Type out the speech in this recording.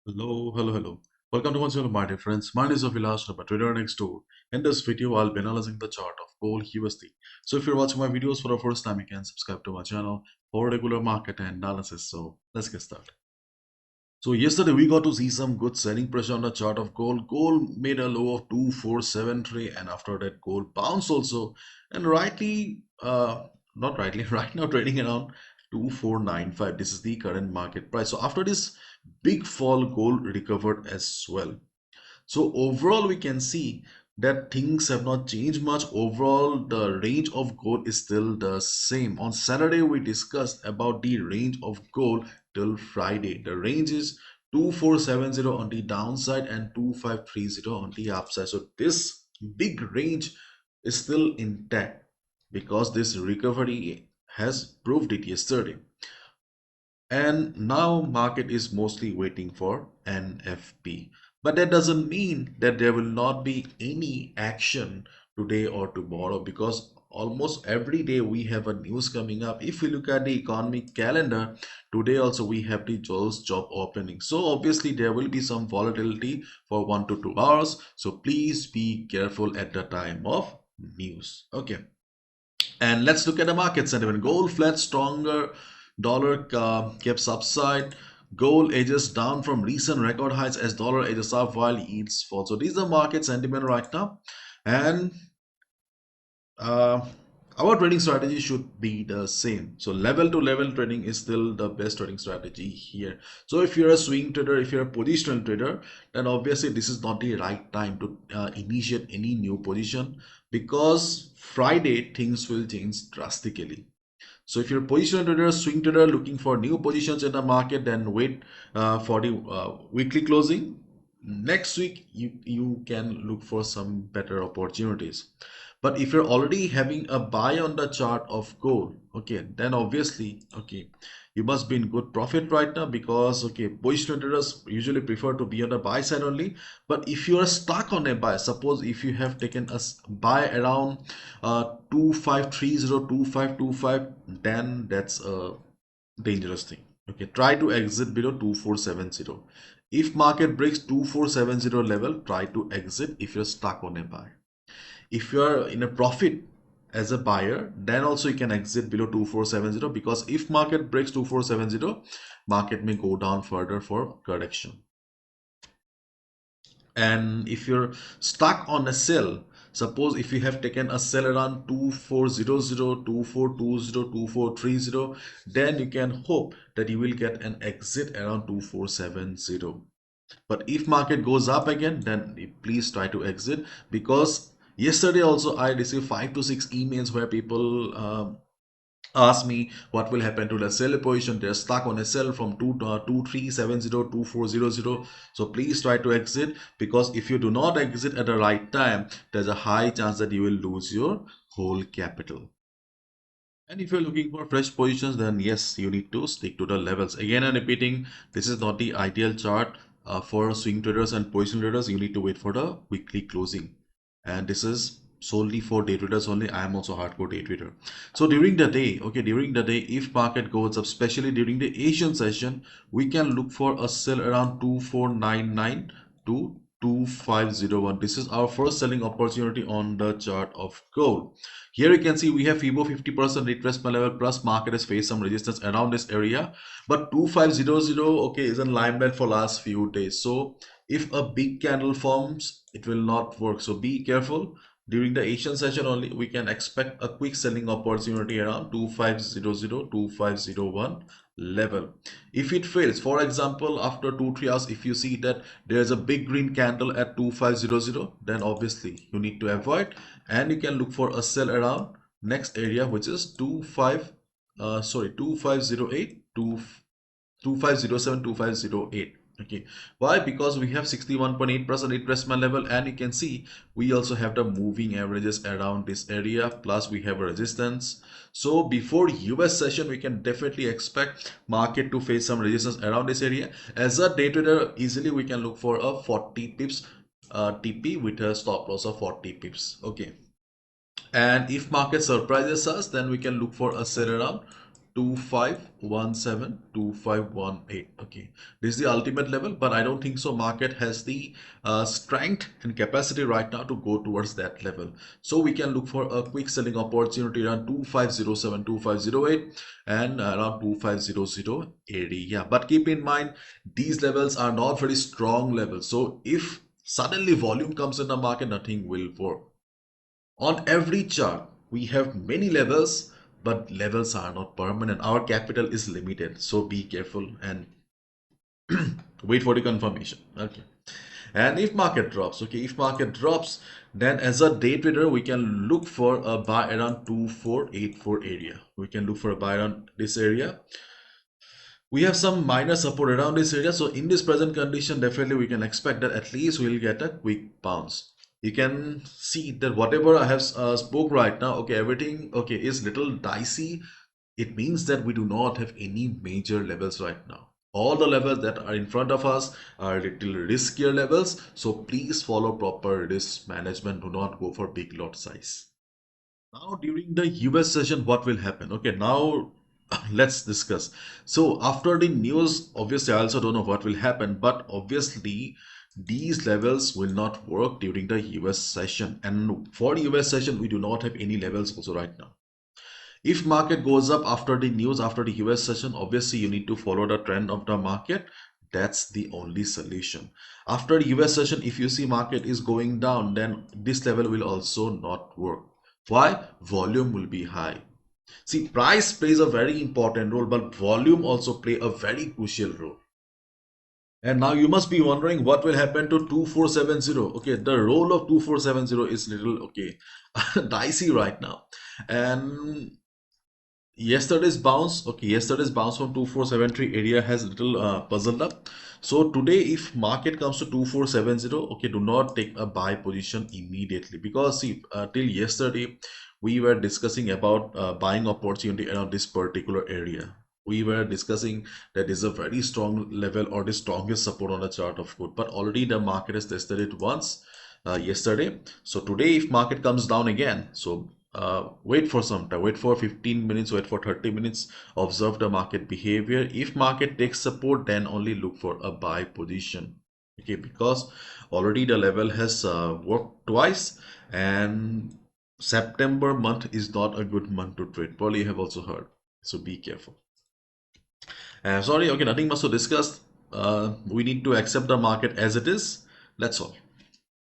Hello. Welcome to my channel, my dear friends. My name is Avilash, I'm a trader next door. In this video, I'll be analyzing the chart of gold USD. So if you're watching my videos for the first time, you can subscribe to my channel for regular market analysis. So let's get started. So yesterday we got to see some good selling pressure on the chart of gold. Gold made a low of 2473, and after that gold bounced also, and not rightly, right now trading around 2495. This is the current market price. So after this big fall, gold recovered as well. So overall, we can see that things have not changed much. Overall, the range of gold is still the same. On Saturday, we discussed about the range of gold till Friday. The range is 2470 on the downside and 2530 on the upside. So this big range is still intact because this recovery has proved it yesterday. And now market is mostly waiting for NFP. But that doesn't mean that there will not be any action today or tomorrow, because almost every day we have a news coming up. If we look at the economic calendar, today also we have the job opening. So obviously there will be some volatility for 1 to 2 hours. So please be careful at the time of news. Okay. And let's look at the market sentiment. Gold flat, stronger dollar kept upside. Gold edges down from recent record highs as dollar edges up while yields fall. So these are market sentiment right now. And uh, our trading strategy should be the same. So level to level trading is still the best trading strategy here. So if you're a swing trader, if you're a positional trader, then obviously this is not the right time to initiate any new position, because Friday things will change drastically. So if you're a positional trader, swing trader looking for new positions in the market, then wait for the weekly closing. Next week, you can look for some better opportunities. But if you're already having a buy on the chart of gold, okay, then obviously, okay, you must be in good profit right now, because, okay, positional traders usually prefer to be on the buy side only. But if you are stuck on a buy, suppose if you have taken a buy around 2530, then that's a dangerous thing. Okay, try to exit below 2470. If market breaks 2470 level, try to exit if you're stuck on a buy. If you are in a profit as a buyer, then also you can exit below 2470, because if market breaks 2470, market may go down further for correction. And if you're stuck on a sell, suppose if you have taken a sell around 2400, 2420, 2430, then you can hope that you will get an exit around 2470. But if market goes up again, then please try to exit, because yesterday also I received 5 to 6 emails where people ask me what will happen to the sell position. They're stuck on a sell from 2370, 2400. So please try to exit, because if you do not exit at the right time, there's a high chance that you will lose your whole capital. And if you're looking for fresh positions, then yes, you need to stick to the levels. Again, I'm repeating, this is not the ideal chart for swing traders and position traders. You need to wait for the weekly closing. And this is solely for day traders only. I am also a hardcore day trader. So during the day, okay, during the day, if market goes up, especially during the Asian session, we can look for a sell around 2499 to 2501. This is our first selling opportunity on the chart of gold. Here you can see we have FIBO 50% retracement level, plus market has faced some resistance around this area. But 2500, okay, is in limelight for last few days. So if a big candle forms, it will not work. So be careful. During the Asian session only, we can expect a quick selling opportunity around 2500, 2501 level. If it fails, for example, after 2-3 hours, if you see that there's a big green candle at 2500, then obviously you need to avoid, and you can look for a sell around next area, which is 2508 to 2507, 2508. Okay, why? Because we have 61.8% retracement level, and you can see we also have the moving averages around this area, plus we have a resistance. So before US session, we can definitely expect market to face some resistance around this area. As a day trader, easily we can look for a 40 pips TP with a stop loss of 40 pips. Okay, and if market surprises us, then we can look for a sell around 2517, 2518. Okay, this is the ultimate level, but I don't think so market has the strength and capacity right now to go towards that level. So we can look for a quick selling opportunity around 2507, 2508 and around 2500 area. But keep in mind, these levels are not very strong levels. So if suddenly volume comes in the market, nothing will work. On every chart, we have many levels, but levels are not permanent. Our capital is limited. So be careful and wait for the confirmation. Okay. And if market drops, okay, if market drops, then as a day trader, we can look for a buy around 2484 area. We can look for a buy around this area. We have some minor support around this area. So in this present condition, definitely we can expect that at least we'll get a quick bounce. You can see that whatever I have spoke right now, okay, everything, okay, is little dicey. It means that we do not have any major levels right now. All the levels that are in front of us are little riskier levels. So please follow proper risk management. Do not go for big lot size. Now during the US session, what will happen? Okay, now let's discuss. So after the news, obviously I also don't know what will happen, but obviously these levels will not work during the US session. And for US session, we do not have any levels also right now. If market goes up after the news, after the US session, obviously you need to follow the trend of the market. That's the only solution. After the US session, if you see market is going down, then this level will also not work. Why? Volume will be high. See, price plays a very important role, but volume also play a very crucial role. And now you must be wondering what will happen to 2470. Okay, the role of 2470 is little okay dicey right now. And yesterday's bounce from 2473 area has little puzzled up. So today if market comes to 2470, okay, do not take a buy position immediately, because see, till yesterday we were discussing about buying opportunity around this particular area. We were discussing that is a very strong level or the strongest support on the chart of good, but already the market has tested it once yesterday. So today if market comes down again, so wait for some time, wait for 15 minutes, wait for 30 minutes, observe the market behavior. If market takes support, then only look for a buy position. Okay, because already the level has worked twice, and September month is not a good month to trade. Probably you have also heard. So be careful. Sorry, okay, nothing much to discuss. We need to accept the market as it is. That's all.